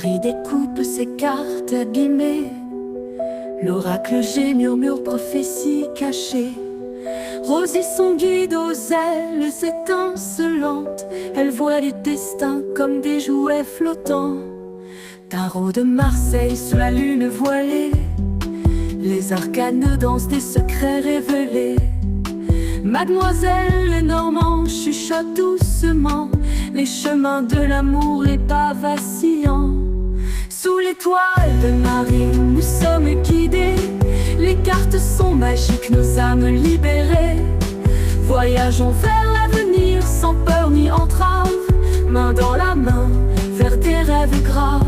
Marie découpe ses cartes abîmées. L'oracle G murmure prophétie cachée. Rosie son guide aux ailes étincelantes. Elle voit les destins comme des jouets flottants. Tarot de Marseille sous la lune voilée. Les arcanes dansent des secrets révélés. Mademoiselle Lenormand chuchote doucement les chemins de l'amour, les pas vacillants. Sous l'étoile de Marie, nous sommes guidés. Les cartes sont magiques, nos âmes libérées. Voyageons vers l'avenir sans peur ni entrave, main dans la main vers des rêves graves.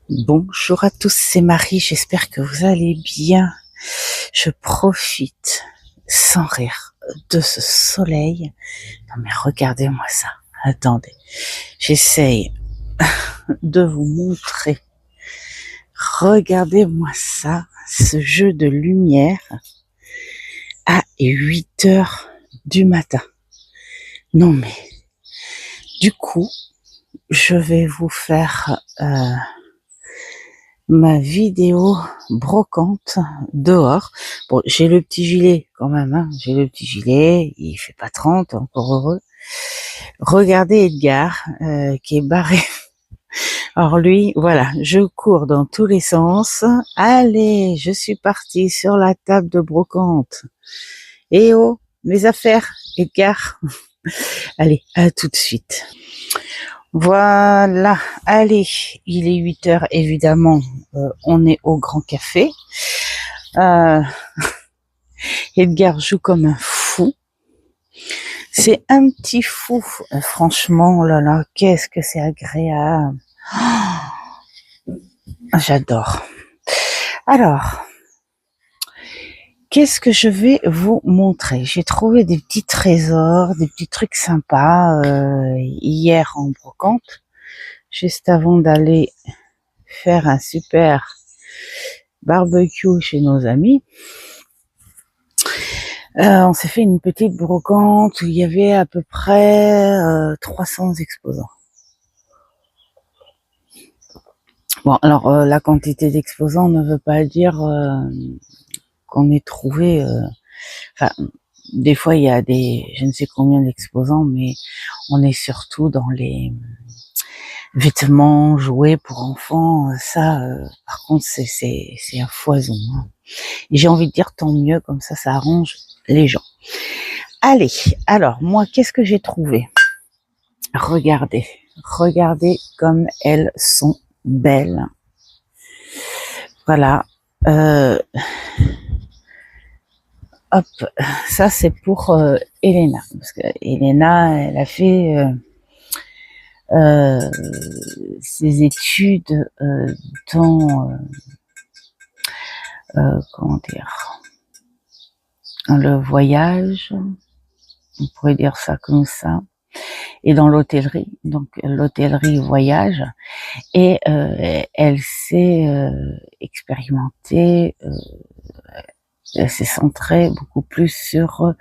Bonjour à tous, c'est Marie, j'espère que vous allez bien. Je profite sans rire de ce soleil. Non mais regardez-moi ça, attendez, j'essaye de vous montrer. Regardez-moi ça, ce jeu de lumière à 8 heures du matin. Non mais, du coup, je vais vous faire ma vidéo brocante dehors. Bon, j'ai le petit gilet quand même, hein. J'ai le petit gilet, il fait pas 30, encore heureux. Regardez Edgar qui est barré. Alors lui, voilà, je cours dans tous les sens. Allez, je suis partie sur la table de brocante. Eh oh, mes affaires, Edgar. Allez, à tout de suite. Voilà, allez, il est 8 heures, évidemment, on est au Grand Café. Edgar joue comme un fou. C'est un petit fou, franchement, oh là là, qu'est-ce que c'est agréable. Oh, j'adore. Alors, qu'est-ce que je vais vous montrer? J'ai trouvé des petits trésors, des petits trucs sympas hier en brocante, juste avant d'aller faire un super barbecue chez nos amis. On s'est fait une petite brocante où il y avait à peu près 300 exposants. Bon, alors la quantité d'exposants ne veut pas dire qu'on ait trouvé... Enfin, des fois il y a je ne sais combien d'exposants, mais on est surtout dans les vêtements, jouets pour enfants. Ça, par contre, c'est un foison. Hein. Et j'ai envie de dire tant mieux, comme ça arrange les gens. Allez, alors moi, qu'est-ce que j'ai trouvé? Regardez comme elles sont belles. Voilà. Hop, ça c'est pour Elena, parce que Elena, elle a fait ses études dans comment dire, dans le voyage, on pourrait dire ça comme ça, et dans l'hôtellerie, donc l'hôtellerie voyage, et elle s'est expérimentée, elle s'est centrée beaucoup plus sur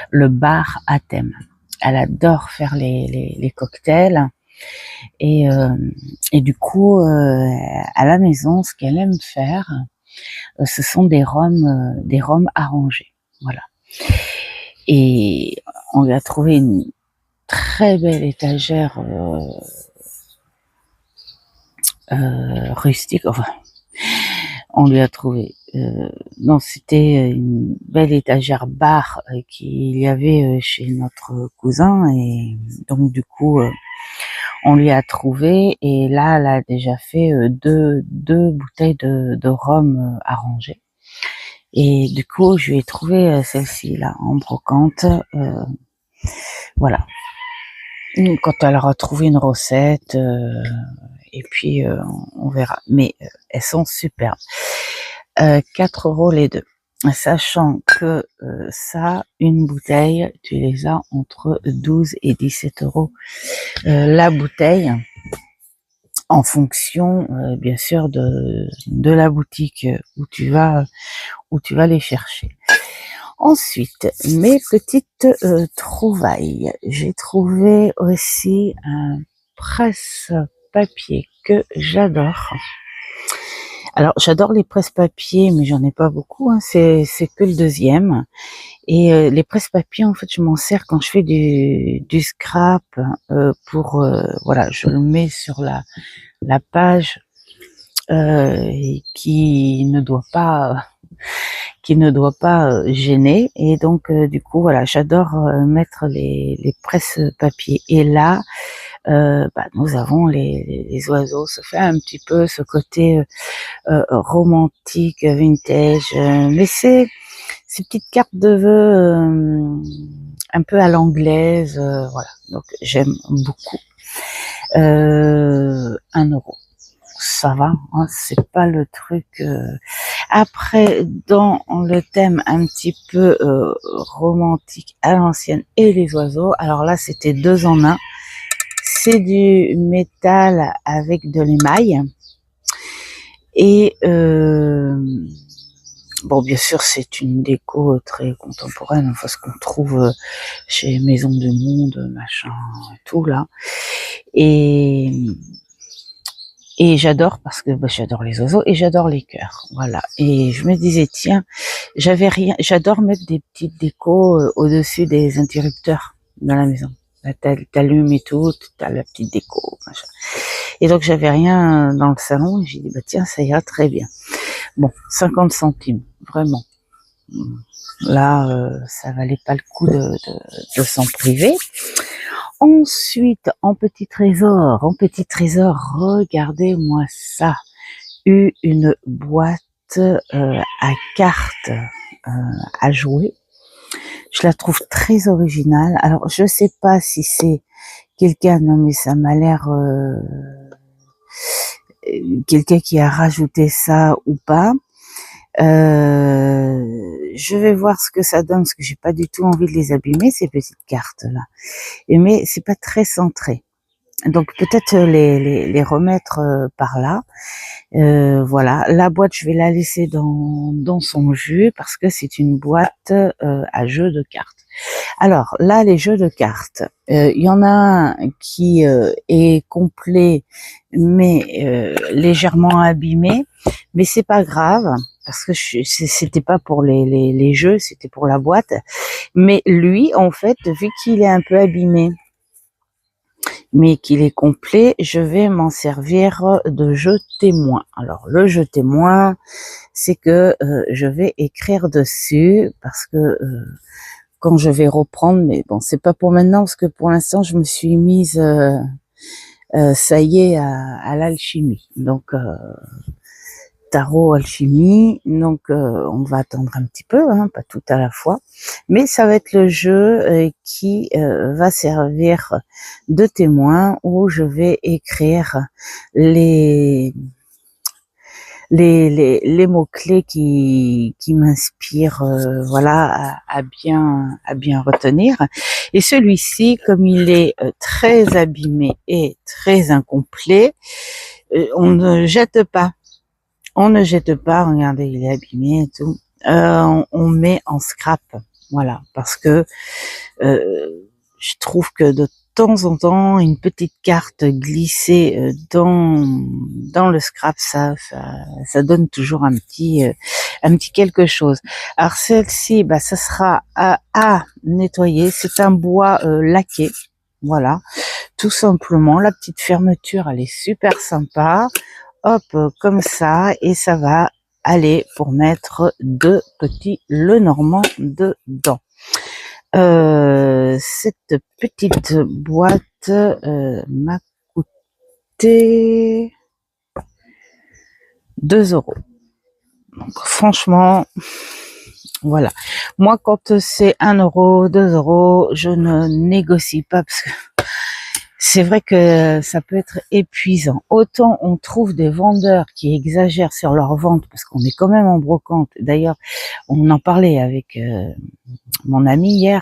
le bar à thème. Elle adore faire les cocktails, et du coup à la maison, ce qu'elle aime faire, ce sont des rhums arrangés, voilà. Et on lui a trouvé une très belle étagère rustique, enfin, on lui a trouvé, non, c'était une belle étagère bar qu'il y avait chez notre cousin, et donc du coup, on lui a trouvé, et là, elle a déjà fait deux bouteilles de rhum arrangé. Et du coup, je lui ai trouvé celle-ci là en brocante. Voilà. Quand elle aura trouvé une recette, et puis on verra. Mais elles sont superbes. 4 € les deux. Sachant que ça, une bouteille, tu les as entre 12 et 17 € la bouteille, en fonction bien sûr de la boutique où tu vas les chercher. Ensuite, mes petites trouvailles. J'ai trouvé aussi un presse presse-papier que j'adore. Alors, j'adore les presse-papiers, mais j'en ai pas beaucoup, hein, c'est que le deuxième. Et les presse-papiers, en fait, je m'en sers quand je fais du scrap pour, voilà, je le mets sur la page qui ne doit pas gêner. Et donc, du coup, voilà, j'adore mettre les presse-papiers. Et là, nous avons les oiseaux. Ça fait un petit peu ce côté romantique, vintage, mais c'est ces petites cartes de vœux un peu à l'anglaise, voilà. Donc j'aime beaucoup. 1 €. Ça va, hein, c'est pas le truc. Après, dans le thème un petit peu romantique à l'ancienne et les oiseaux, alors là c'était 2 en 1. C'est du métal avec de l'émail. Et bon, bien sûr, c'est une déco très contemporaine, enfin ce qu'on trouve chez Maison du Monde, machin, tout là. Et j'adore parce que j'adore les oiseaux et j'adore les cœurs, voilà. Et je me disais tiens, j'avais rien, j'adore mettre des petites décos au-dessus des interrupteurs dans la maison. Là, t'allumes et tout, t'as la petite déco, machin. Et donc j'avais rien dans le salon et j'ai dit tiens, ça ira très bien. Bon, 50 centimes, vraiment. Là, ça valait pas le coup de s'en priver. Ensuite, en petit trésor, regardez-moi ça. Une boîte à cartes à jouer. Je la trouve très originale. Alors, je sais pas si c'est quelqu'un, non mais ça m'a l'air quelqu'un qui a rajouté ça ou pas. Je vais voir ce que ça donne parce que j'ai pas du tout envie de les abîmer ces petites cartes là. Mais c'est pas très centré. Donc peut-être les remettre par là. Voilà, la boîte je vais la laisser dans son jus parce que c'est une boîte à jeux de cartes. Alors là, les jeux de cartes, il y en a un qui est complet mais légèrement abîmé, mais c'est pas grave parce que c'était pas pour les jeux, c'était pour la boîte. Mais lui, en fait, vu qu'il est un peu abîmé, mais qu'il est complet, je vais m'en servir de jeu témoin. Alors le jeu témoin, c'est que je vais écrire dessus parce que quand je vais reprendre, mais bon, c'est pas pour maintenant parce que pour l'instant je me suis mise, ça y est, à l'alchimie. Donc tarot, alchimie, donc on va attendre un petit peu, hein, pas tout à la fois, mais ça va être le jeu qui va servir de témoin où je vais écrire les mots-clés qui m'inspirent, voilà, à bien retenir. Et celui-ci, comme il est très abîmé et très incomplet, on ne jette pas. On ne jette pas, regardez, il est abîmé et tout. On met en scrap, voilà, parce que je trouve que de temps en temps, une petite carte glissée dans le scrap, ça donne toujours un petit quelque chose. Alors celle-ci, ça sera à nettoyer. C'est un bois laqué, voilà, tout simplement. La petite fermeture, elle est super sympa. Hop, comme ça, et ça va aller pour mettre 2 petits Lenormand dedans. Cette petite boîte m'a coûté 2 €. Donc franchement, voilà. Moi, quand c'est 1 €, 2 €, je ne négocie pas parce que c'est vrai que ça peut être épuisant. Autant on trouve des vendeurs qui exagèrent sur leur vente parce qu'on est quand même en brocante. D'ailleurs, on en parlait avec mon ami hier.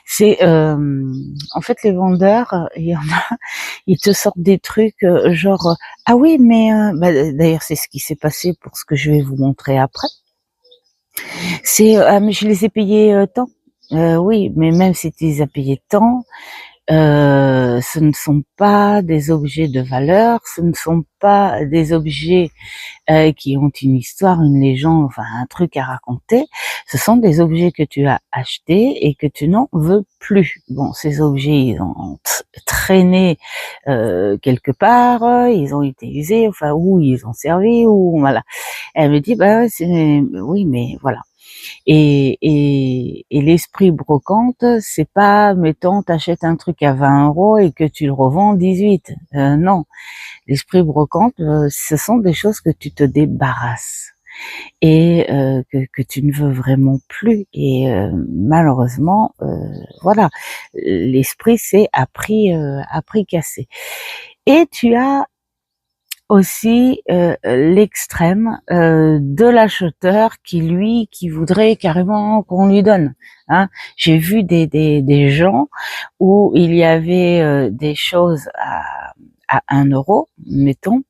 C'est en fait les vendeurs, il y en a, ils te sortent des trucs genre ah oui mais d'ailleurs c'est ce qui s'est passé pour ce que je vais vous montrer après. C'est ah mais je les ai payés tant. Oui, mais même si tu les as payés tant, Ce ne sont pas des objets de valeur, ce ne sont pas des objets qui ont une histoire, une légende, enfin un truc à raconter. Ce sont des objets que tu as achetés et que tu n'en veux plus. Bon, ces objets, ils ont traîné quelque part, ils ont été usés, enfin ou ils ont servi, ou voilà. Elle me dit, bah ouais, oui, mais voilà. Et l'esprit brocante, c'est pas, mettons, t'achètes un truc à 20 euros et que tu le revends 18. Non, l'esprit brocante, ce sont des choses que tu te débarrasses et que tu ne veux vraiment plus. Et malheureusement, voilà, l'esprit c'est à prix cassé. Et tu as aussi l'extrême de l'acheteur qui voudrait carrément qu'on lui donne. Hein. J'ai vu des gens où il y avait des choses à 1 euro, mettons,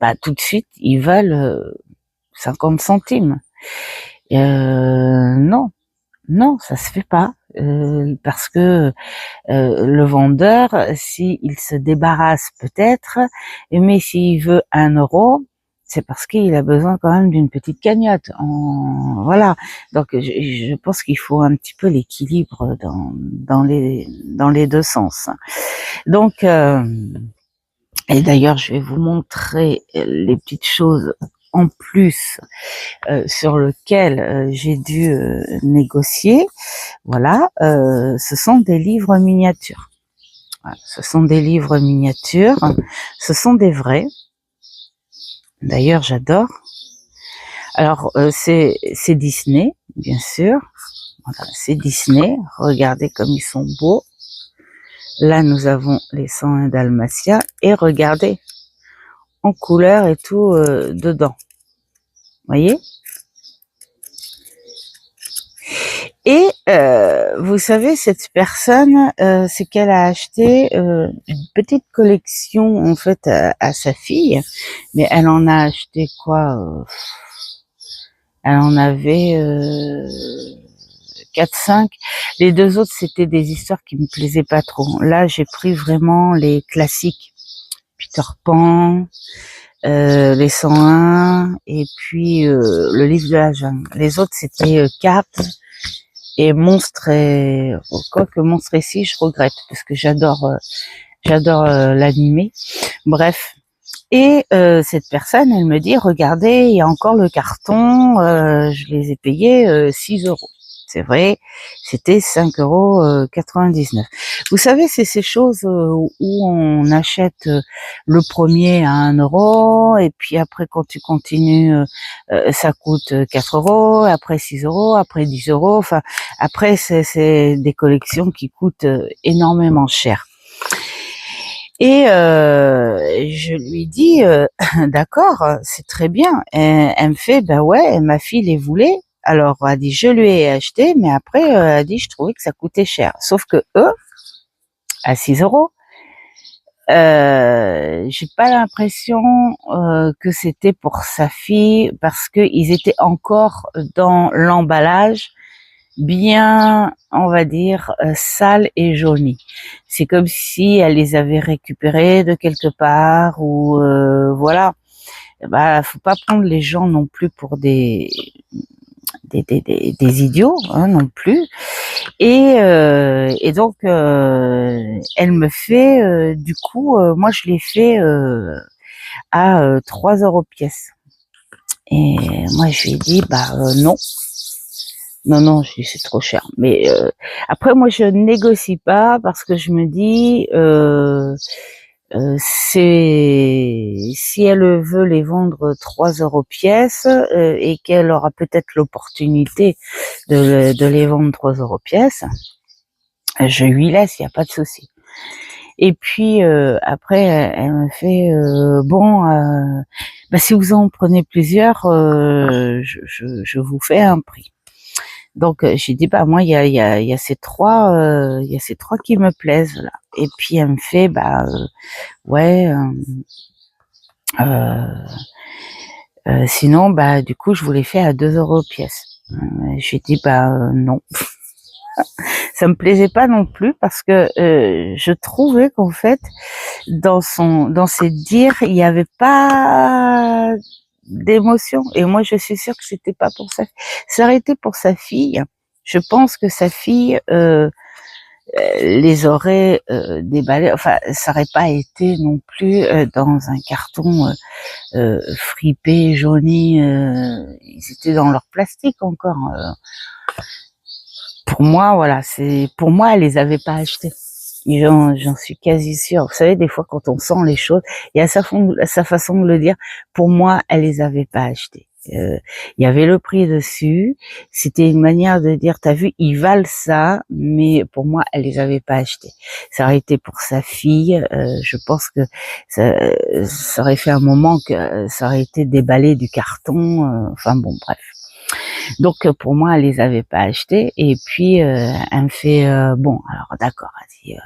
bah tout de suite ils veulent 50 centimes. Non, non, ça se fait pas. Parce que le vendeur, s'il se débarrasse peut-être, mais s'il veut 1 euro, c'est parce qu'il a besoin quand même d'une petite cagnotte. Voilà. Donc je pense qu'il faut un petit peu l'équilibre dans les deux sens. Donc et d'ailleurs je vais vous montrer les petites choses en plus sur lequel j'ai dû négocier. Voilà, ce sont des livres miniatures. Voilà, ce sont des livres miniatures, ce sont des vrais. D'ailleurs, j'adore. Alors, c'est Disney, bien sûr. Voilà, c'est Disney. Regardez comme ils sont beaux. Là, nous avons les 101 Dalmatia. Et regardez, en couleur et tout dedans. Voyez? Et vous savez, cette personne, c'est qu'elle a acheté une petite collection en fait à sa fille, mais elle en a acheté quoi elle en avait 4-5. Les deux autres, c'était des histoires qui me plaisaient pas trop. Là, j'ai pris vraiment les classiques. Peter Pan, les 101, et puis le livre de la jungle. Les autres, c'était Cap et Monstre, et quoique Monstre ici, je regrette parce que j'adore l'animé. Bref. Et cette personne, elle me dit, regardez, il y a encore le carton, je les ai payés 6 euros. C'est vrai, c'était 5,99 €. Vous savez, c'est ces choses où on achète le premier à 1 euro, et puis après, quand tu continues, ça coûte 4 euros, après 6 euros, après 10 euros. Enfin, après, c'est des collections qui coûtent énormément cher. Et je lui dis d'accord, c'est très bien. Et elle me fait bah ouais, ma fille les voulait. Alors elle dit je lui ai acheté, mais après elle dit je trouvais que ça coûtait cher. Sauf que eux, à 6 euros, j'ai pas l'impression que c'était pour sa fille parce que ils étaient encore dans l'emballage bien, on va dire, sale et jaunie. C'est comme si elle les avait récupérés de quelque part ou voilà. Bah, faut pas prendre les gens non plus pour des idiots hein, non plus. Et donc elle me fait du coup, moi je l'ai fait à 3 € pièce. Et moi je lui ai dit bah non. Non, non, je dis c'est trop cher. Mais après, moi, je négocie pas parce que je me dis, c'est si elle veut les vendre 3 € pièce et qu'elle aura peut-être l'opportunité de les vendre 3 € pièce, je lui laisse, il n'y a pas de souci. Et puis après, elle me fait bon, bah, si vous en prenez plusieurs, je vous fais un prix. Donc j'ai dit bah moi il y a ces trois qui me plaisent là. Et puis elle me fait bah ouais sinon bah du coup je vous les fais à 2 € pièce. J'ai dit bah non. Ça me plaisait pas non plus parce que je trouvais qu'en fait, dans ses dires, il n'y avait pas d'émotion. Et moi, je suis sûre que c'était pas pour ça. Ça aurait été pour sa fille. Je pense que sa fille les aurait déballés. Enfin, ça aurait pas été non plus dans un carton fripé, jauni. Ils étaient dans leur plastique encore. Pour moi, voilà, pour moi, elle les avait pas achetés. J'en suis quasi sûre. Vous savez, des fois, quand on sent les choses, il y a sa façon de le dire. Pour moi, elle les avait pas achetés. Il y avait le prix dessus. C'était une manière de dire, t'as vu, ils valent ça, mais pour moi, elle les avait pas achetés. Ça aurait été pour sa fille. Je pense que ça aurait fait un moment que ça aurait été déballé du carton. Enfin bon, bref. Donc pour moi, elle les avait pas achetés. Et puis elle me fait bon, alors d'accord, vas-y,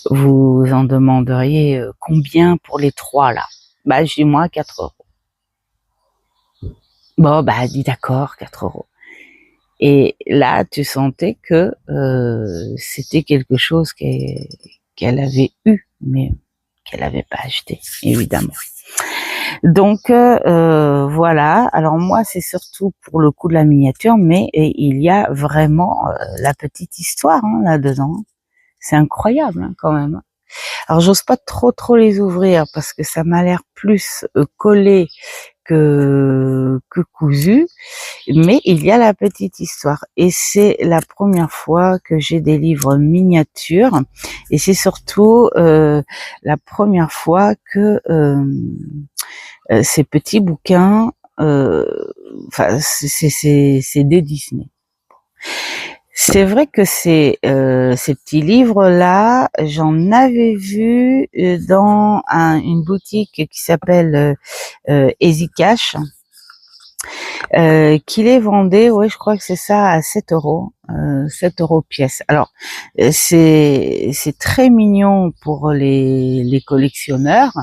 vous en demanderiez combien pour les 3 là? Bah je dis moi 4 €. Bon bah elle dit d'accord, 4 €. Et là, tu sentais que c'était quelque chose qu'elle avait eu, mais qu'elle avait pas acheté, évidemment. Donc voilà. Alors moi, c'est surtout pour le coup de la miniature, mais il y a vraiment la petite histoire là-dedans. C'est incroyable quand même. Alors j'ose pas trop les ouvrir parce que ça m'a l'air plus collé que cousu, mais il y a la petite histoire et c'est la première fois que j'ai des livres miniatures et c'est surtout la première fois que ces petits bouquins, enfin c'est des Disney. C'est vrai que ces petits livres-là, j'en avais vu dans une boutique qui s'appelle Easy Cash, qui les vendait, ouais, je crois que c'est ça, à 7 €, 7 € pièce. Alors, c'est très mignon pour les collectionneurs.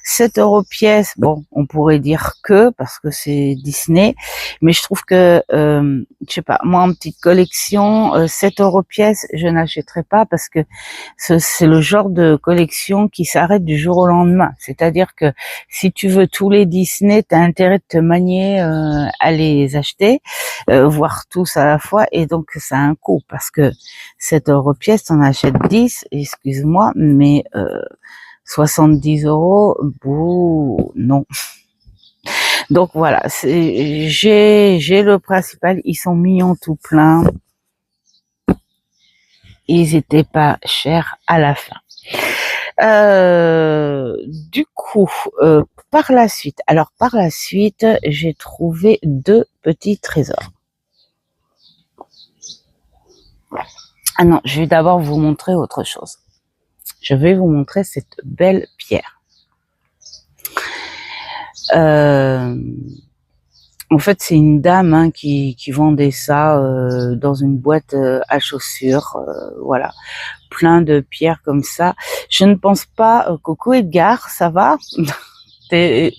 7 € pièce, bon, on pourrait dire que, parce que c'est Disney, mais je trouve que, je sais pas, moi, en petite collection, 7 € pièce, je n'achèterai pas parce que c'est le genre de collection qui s'arrête du jour au lendemain. C'est-à-dire que si tu veux tous les Disney, t'as intérêt de te manier à les acheter, voir tous à la fois, et donc ça a un coût parce que 7 € pièce, t'en achètes 10, excuse-moi, mais 70 €, bouh, non. Donc voilà, j'ai le principal, ils sont mignons tout plein, ils étaient pas chers à la fin. Du coup, par la suite, j'ai trouvé 2 petits trésors. Ah non, je vais d'abord vous montrer autre chose. Je vais vous montrer cette belle pierre. En fait, c'est une dame qui vendait ça dans une boîte à chaussures, voilà, plein de pierres comme ça. Je ne pense pas. Coucou Edgar, ça va?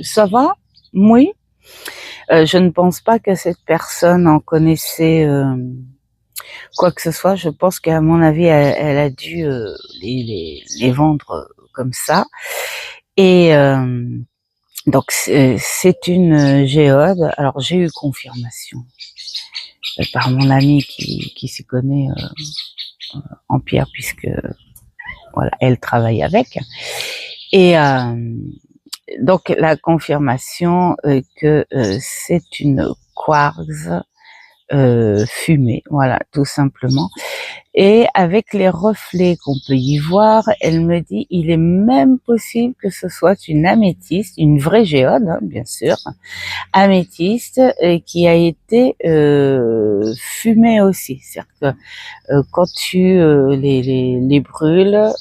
Ça va? Oui. Je ne pense pas que cette personne en connaissait quoi que ce soit. Je pense qu'à mon avis, elle a dû les vendre comme ça. Et donc c'est une géode. Alors j'ai eu confirmation par mon ami qui s'y connaît en pierre puisque voilà, elle travaille avec. Et donc la confirmation que c'est une quartz fumée, voilà, tout simplement. Et avec les reflets qu'on peut y voir, elle me dit, il est même possible que ce soit une améthyste, une vraie géode, bien sûr, améthyste, qui a été fumée aussi. C'est-à-dire que quand tu les brûles,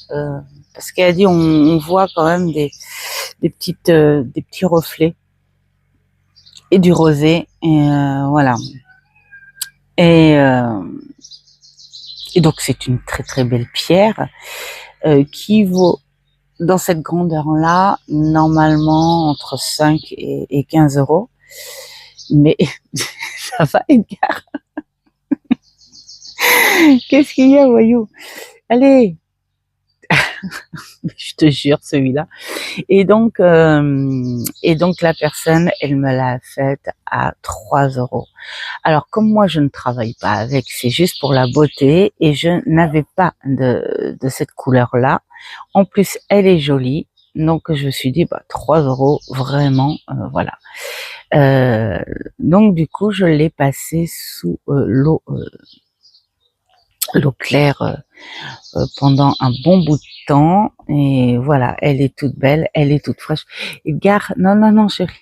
parce qu'elle a dit, on voit quand même des petits reflets et du rosé, et voilà. Et donc c'est une très très belle pierre qui vaut dans cette grandeur-là normalement entre 5 et 15 €. Mais ça va Edgar? Qu'est-ce qu'il y a, voyou? Allez, je te jure, celui-là. Et donc la personne, elle me l'a faite à 3 euros. Alors, comme moi, je ne travaille pas avec, c'est juste pour la beauté et je n'avais pas de cette couleur-là. En plus, elle est jolie. Donc, je me suis dit, 3 euros, vraiment, voilà. Donc, du coup, je l'ai passée sous l'eau claire pendant un bon bout de temps. Et voilà, elle est toute belle, elle est toute fraîche. Et gare, non, non, non, chérie,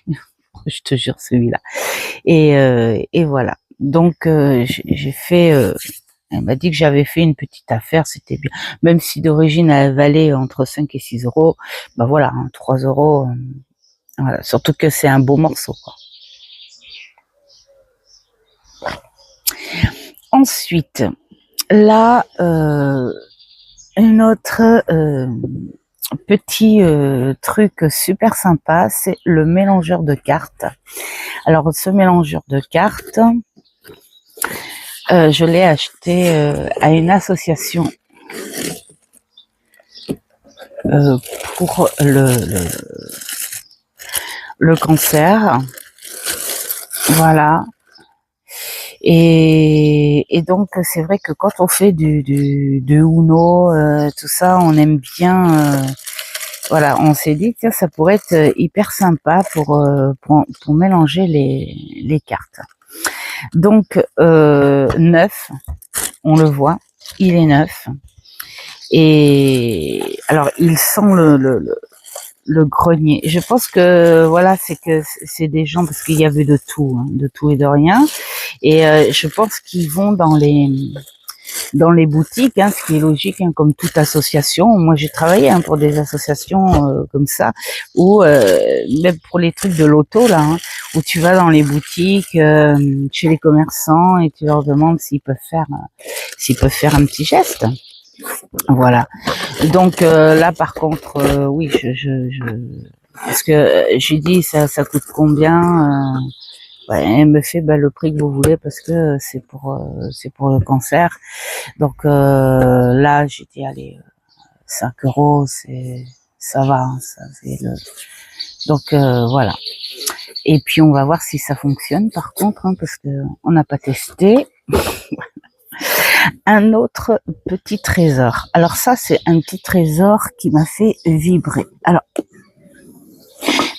je te jure, celui-là. Et voilà. Donc j'ai fait. Elle m'a dit que j'avais fait une petite affaire, c'était bien. Même si d'origine elle valait entre 5 et 6 euros, voilà, 3 euros. Voilà. Surtout que c'est un beau morceau, quoi. Ensuite, là, une autre petit truc super sympa, c'est le mélangeur de cartes. Alors, ce mélangeur de cartes, je l'ai acheté à une association pour le cancer. Voilà. Et donc, c'est vrai que quand on fait du Uno, tout ça, on aime bien... voilà, on s'est dit que ça pourrait être hyper sympa pour mélanger les cartes. Donc, neuf, on le voit, il est neuf. Et alors, il sent le grenier. Je pense que voilà, c'est des gens, parce qu'il y avait de tout, hein, de tout et de rien. Et je pense qu'ils vont dans les boutiques, hein, ce qui est logique, hein, comme toute association. Moi, j'ai travaillé pour des associations comme ça, où même pour les trucs de l'auto là, hein, où tu vas dans les boutiques, chez les commerçants, et tu leur demandes s'ils peuvent faire un petit geste. Voilà. Donc là, par contre, oui, parce que j'ai dit ça coûte combien. Elle me fait le prix que vous voulez parce que c'est pour le cancer. Donc là, j'ai dit allez, 5 euros, ça va, hein, ça fait le. Donc voilà. Et puis on va voir si ça fonctionne par contre, hein, parce que on n'a pas testé. Un autre petit trésor. Alors ça, c'est un petit trésor qui m'a fait vibrer. Alors,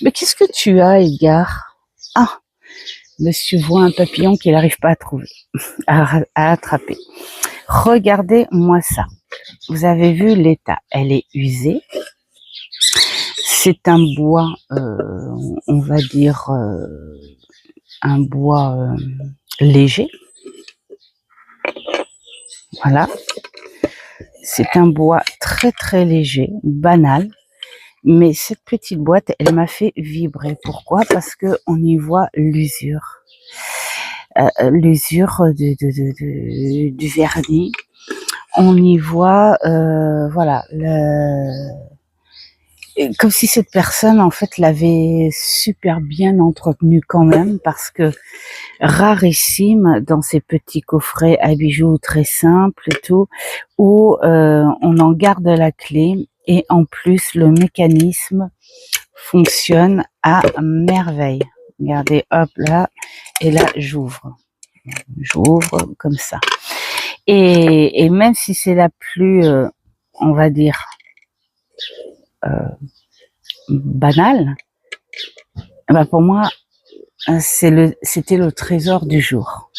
mais qu'est-ce que tu as, Edgar? Ah, monsieur voit un papillon qu'il n'arrive pas à trouver, à attraper. Regardez-moi ça. Vous avez vu l'état. Elle est usée. C'est un bois, on va dire, un bois léger. Voilà. C'est un bois très très léger, banal. Mais cette petite boîte, elle m'a fait vibrer. Pourquoi? Parce que on y voit l'usure. L'usure du vernis. On y voit, voilà, comme si cette personne, en fait, l'avait super bien entretenu quand même, parce que rarissime dans ces petits coffrets à bijoux très simples et tout, où on en garde la clé, et en plus, le mécanisme fonctionne à merveille. Regardez, hop là, et là, j'ouvre comme ça. Et même si c'est la plus, on va dire, banale, pour moi, c'était le trésor du jour.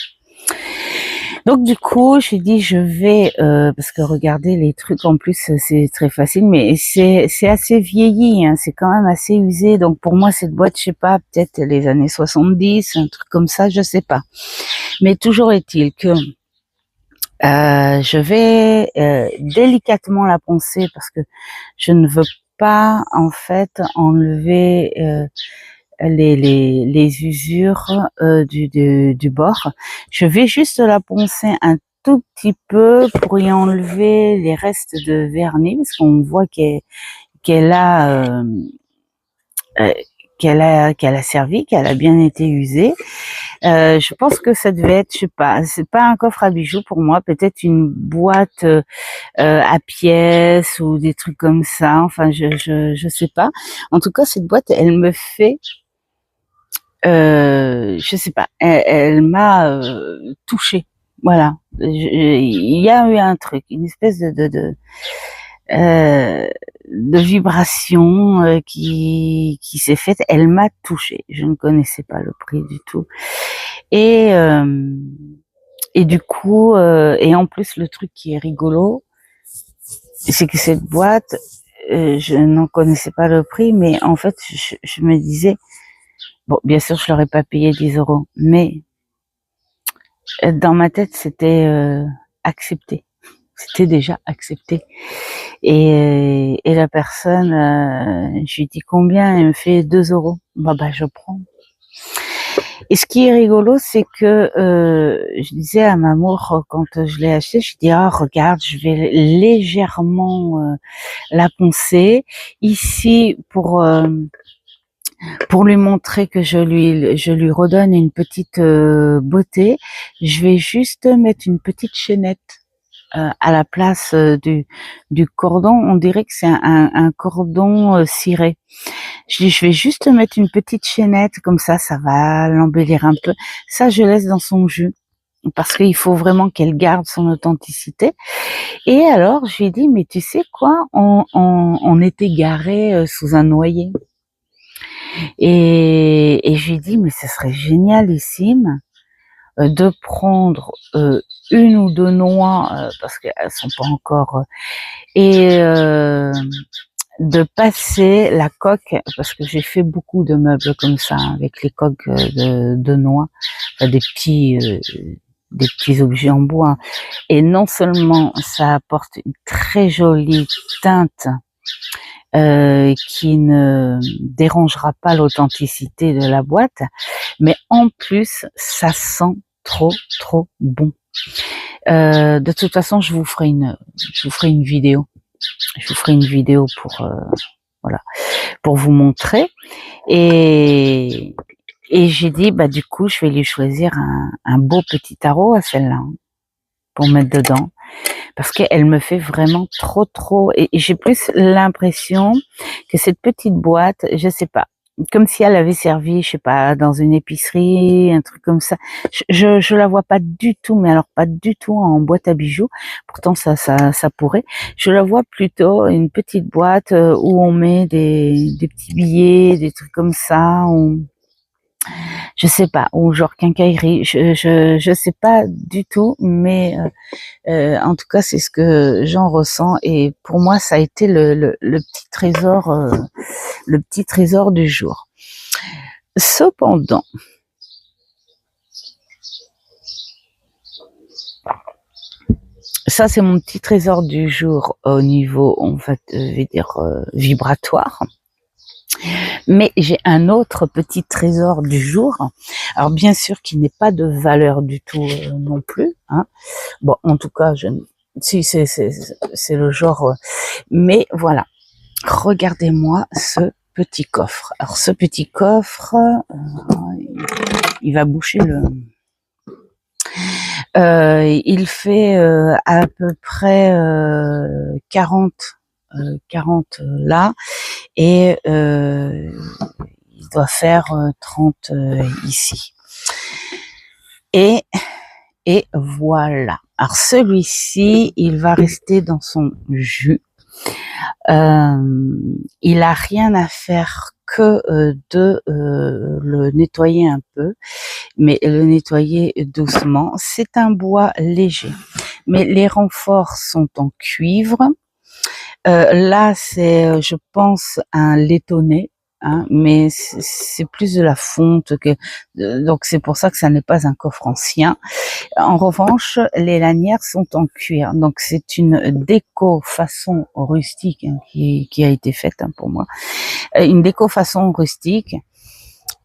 Donc du coup, j'ai dit je vais, parce que regardez les trucs en plus, c'est très facile, mais c'est assez vieilli, hein, c'est quand même assez usé. Donc pour moi, cette boîte, je sais pas, peut-être les années 70, un truc comme ça, je sais pas. Mais toujours est-il que je vais délicatement la poncer, parce que je ne veux pas en fait enlever les usures du bord. Je vais juste la poncer un tout petit peu pour y enlever les restes de vernis, parce qu'on voit qu'elle a qu'elle a servi, qu'elle a bien été usée. Je pense que ça devait être, je sais pas, c'est pas un coffre à bijoux pour moi, peut-être une boîte à pièces ou des trucs comme ça. Enfin, je sais pas. En tout cas, cette boîte, elle me fait, je sais pas, elle m'a touchée. Voilà. Il y a eu un truc, une espèce euh, de vibration qui s'est faite. Elle m'a touchée. Je ne connaissais pas le prix du tout. Et du coup, et en plus le truc qui est rigolo, c'est que cette boîte, je n'en connaissais pas le prix, mais en fait, je me disais, bon, bien sûr, je l'aurais pas payé 10 euros, mais dans ma tête, c'était accepté. C'était déjà accepté. Et la personne, je lui dis combien, elle me fait 2 euros. Bah, je prends. Et ce qui est rigolo, c'est que je disais à Mamour quand je l'ai acheté, je dis regarde, je vais légèrement la poncer ici pour lui montrer que je lui redonne une petite beauté. Je vais juste mettre une petite chaînette à la place du cordon. On dirait que c'est un cordon ciré. Je dis, je vais juste mettre une petite chaînette, comme ça va l'embellir un peu. Ça, je laisse dans son jus, parce qu'il faut vraiment qu'elle garde son authenticité. Et alors, je lui ai dit, mais tu sais quoi, on était garé sous un noyer. Et je lui ai dit, mais ce serait génialissime de prendre une ou deux noix, parce qu'elles sont pas encore... et de passer la coque, parce que j'ai fait beaucoup de meubles comme ça, avec les coques de noix, enfin, des petits objets en bois. Et non seulement ça apporte une très jolie teinte qui ne dérangera pas l'authenticité de la boîte, mais en plus ça sent trop bon. De toute façon, je vous ferai une vidéo. Je vous ferai une vidéo pour voilà, pour vous montrer. Et j'ai dit, bah du coup, je vais lui choisir un beau petit tarot à celle-là pour mettre dedans, parce qu'elle me fait vraiment trop. Et j'ai plus l'impression que cette petite boîte, je sais pas, comme si elle avait servi, je sais pas, dans une épicerie, un truc comme ça. Je la vois pas du tout, mais alors pas du tout en boîte à bijoux. Pourtant ça pourrait. Je la vois plutôt une petite boîte où on met des petits billets, des trucs comme ça. Je sais pas, ou genre quincaillerie. Je sais pas du tout, mais en tout cas c'est ce que j'en ressens. Et pour moi ça a été le petit trésor du jour. Cependant, ça c'est mon petit trésor du jour au niveau, on va dire vibratoire. Mais j'ai un autre petit trésor du jour. Alors bien sûr qui n'est pas de valeur du tout non plus. Hein. Bon, en tout cas, si c'est le genre. Mais voilà, regardez-moi ce petit coffre. Alors ce petit coffre, il va boucher le... il fait à peu près 40 là, et il doit faire 30 ici. Et voilà. Alors celui-ci, il va rester dans son jus. Il a rien à faire que de le nettoyer un peu, mais le nettoyer doucement. C'est un bois léger, mais les renforts sont en cuivre. Là, c'est, je pense, un laitonné, hein, mais c'est plus de la fonte que, donc c'est pour ça que ça n'est pas un coffre ancien. En revanche, les lanières sont en cuir, donc c'est une déco façon rustique hein, qui a été faite hein, pour moi, une déco façon rustique,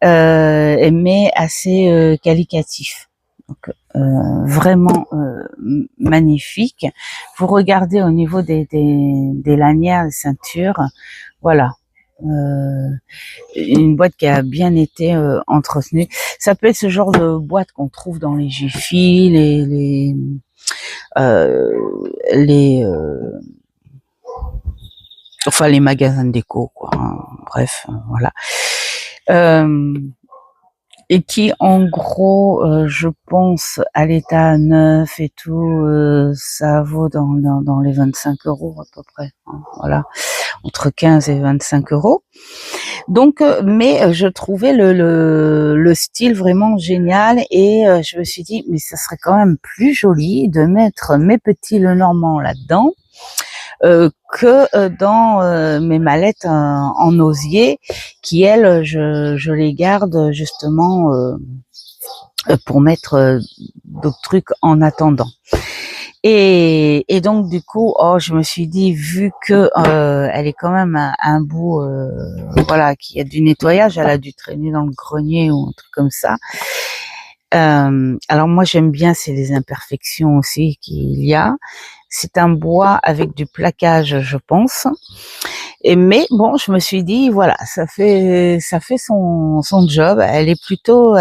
mais assez qualitatif. Donc, vraiment magnifique. Vous regardez au niveau des lanières, des ceintures, voilà. une boîte qui a bien été entretenue. Ça peut être ce genre de boîte qu'on trouve dans les Jiffy, euh, les enfin les magasins de déco, quoi. Hein. Bref, voilà. Et qui, en gros, je pense, à l'état neuf et tout, ça vaut dans les 25 € à peu près. Hein, voilà, entre 15 et 25 €. Donc, mais je trouvais le style vraiment génial et je me suis dit, mais ça serait quand même plus joli de mettre mes petits Lenormand là-dedans. Que dans mes mallettes en osier qui elles je les garde justement pour mettre d'autres trucs en attendant. Et donc du coup, je me suis dit, vu que elle est quand même un bout, voilà, qui a du nettoyage, elle a dû traîner dans le grenier ou un truc comme ça. Alors moi j'aime bien, c'est les imperfections aussi qu'il y a. C'est un bois avec du plaquage, je pense. Mais bon, je me suis dit, voilà, ça fait son job. Elle est plutôt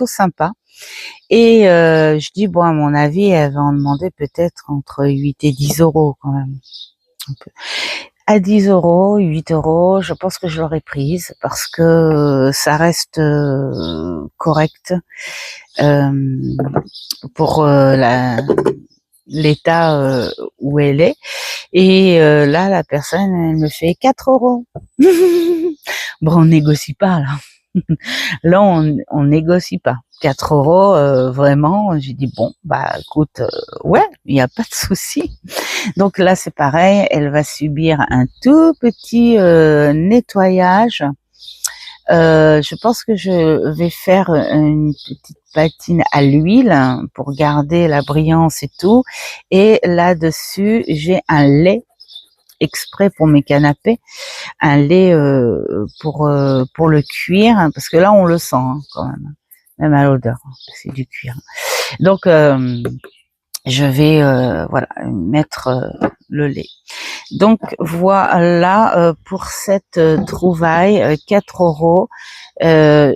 sympa. Et je dis, bon, à mon avis, elle va en demander peut-être entre 8 et 10 € quand même. À 10 €, 8 €, je pense que je l'aurais prise parce que ça reste correct pour l'état où elle est. Et là, la personne, elle me fait 4 €. Bon, on négocie pas là. Là, on négocie pas. 4 €, vraiment. J'ai dit bon, bah écoute, ouais, il n'y a pas de souci. Donc là, c'est pareil. Elle va subir un tout petit nettoyage. Je pense que je vais faire une petite patine à l'huile pour garder la brillance et tout. Et là-dessus, j'ai un lait exprès pour mes canapés, un lait pour le cuir, hein, parce que là on le sent hein, quand même à l'odeur, c'est du cuir. Donc je vais voilà mettre le lait. Donc voilà pour cette trouvaille, 4 €.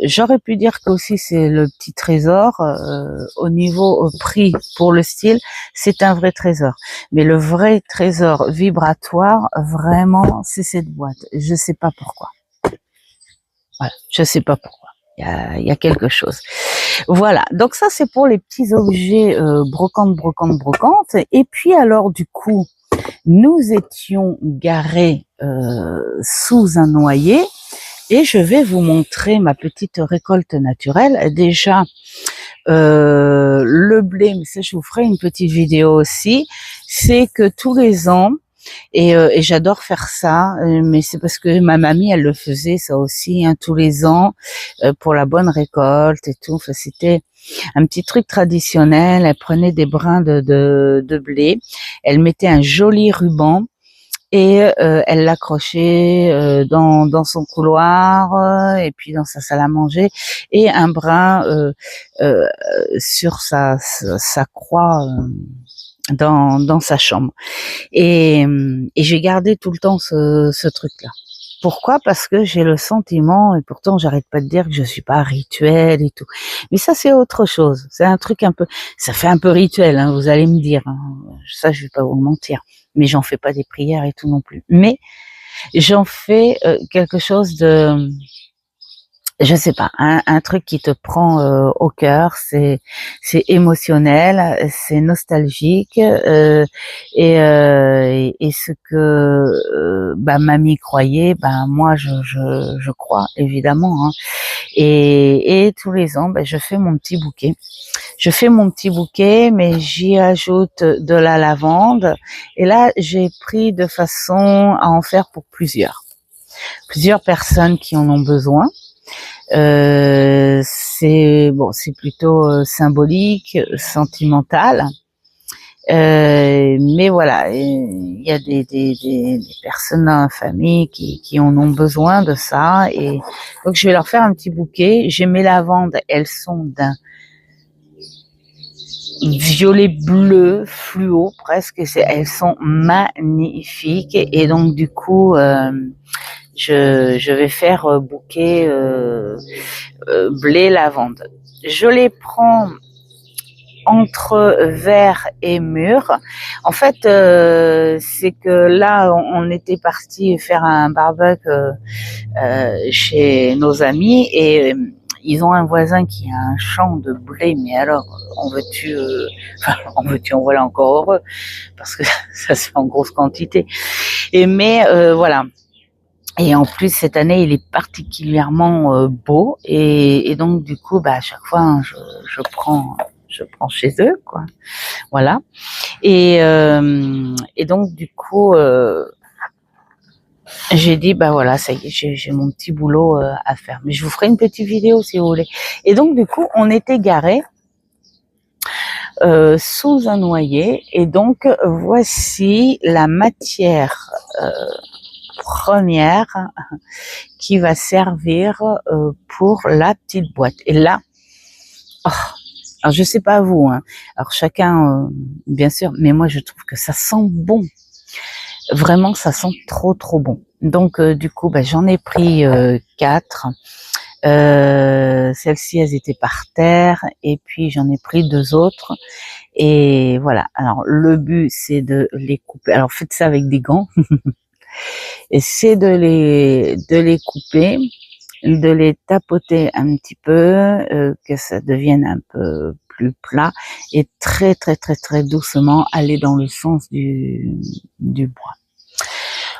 J'aurais pu dire que aussi c'est le petit trésor. Au niveau prix pour le style, c'est un vrai trésor. Mais le vrai trésor vibratoire, vraiment, c'est cette boîte. Je sais pas pourquoi. Voilà, je sais pas pourquoi. Il y a quelque chose. Voilà, donc ça c'est pour les petits objets brocantes. Et puis alors du coup, nous étions garés sous un noyer et je vais vous montrer ma petite récolte naturelle. Déjà, le blé, mais ça je vous ferai une petite vidéo aussi, c'est que tous les ans, et j'adore faire ça, mais c'est parce que ma mamie elle le faisait ça aussi hein, tous les ans pour la bonne récolte et tout. Enfin, c'était un petit truc traditionnel. Elle prenait des brins de blé, elle mettait un joli ruban et elle l'accrochait dans son couloir et puis dans sa salle à manger et un brin euh, sur sa croix dans sa chambre. Et j'ai gardé tout le temps ce truc-là. Pourquoi? Parce que j'ai le sentiment, et pourtant j'arrête pas de dire que je suis pas rituel et tout. Mais ça c'est autre chose. C'est un truc un peu, ça fait un peu rituel, hein, vous allez me dire. Hein. Ça je vais pas vous mentir. Mais j'en fais pas des prières et tout non plus. Mais j'en fais quelque chose de, je sais pas, un truc qui te prend au cœur, c'est émotionnel, c'est nostalgique et ce que bah mamie croyait, bah moi je crois évidemment hein. Et tous les ans, bah, je fais mon petit bouquet. Je fais mon petit bouquet, mais j'y ajoute de la lavande. Et là, j'ai pris de façon à en faire pour plusieurs personnes qui en ont besoin. C'est bon, c'est plutôt symbolique, sentimental, mais voilà, il y a des personnes dans la famille qui en ont besoin de ça, et donc je vais leur faire un petit bouquet. J'ai mes lavandes, elles sont d'un violet bleu fluo presque, elles sont magnifiques, et donc du coup je vais faire bouquet blé lavande. Je les prends entre vert et mûr. En fait, c'est que là, on était parti faire un barbecue chez nos amis et ils ont un voisin qui a un champ de blé, mais alors, en voilà encore heureux, parce que ça se fait en grosse quantité. Mais voilà. Et en plus, cette année, il est particulièrement beau. Et donc, du coup, à chaque fois, hein, je prends chez eux, quoi. Voilà. Et donc, du coup, j'ai dit, voilà, ça y est, j'ai mon petit boulot à faire. Mais je vous ferai une petite vidéo si vous voulez. Et donc, du coup, on était garés sous un noyer. Et donc, voici la matière première qui va servir pour la petite boîte. Et là, alors je sais pas vous, hein, alors chacun, bien sûr, mais moi je trouve que ça sent bon. Vraiment, ça sent trop bon. Donc du coup, j'en ai pris 4. Celles-ci, elles étaient par terre, et puis j'en ai pris 2 autres. Et voilà. Alors le but, c'est de les couper. Alors faites ça avec des gants. Et c'est de les couper, de les tapoter un petit peu, que ça devienne un peu plus plat, et très doucement aller dans le sens du bois.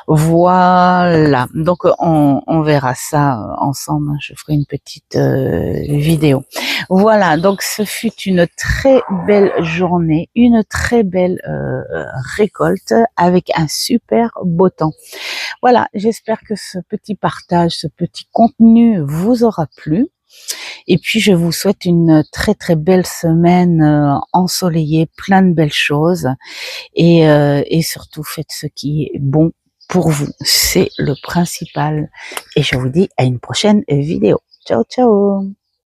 Voilà, donc on verra ça ensemble, je ferai une petite vidéo. Voilà, donc ce fut une très belle journée, une très belle récolte avec un super beau temps. Voilà, j'espère que ce petit partage, ce petit contenu vous aura plu. Et puis je vous souhaite une très belle semaine ensoleillée, plein de belles choses, et surtout faites ce qui est bon pour vous, c'est le principal. Et je vous dis à une prochaine vidéo. Ciao ciao.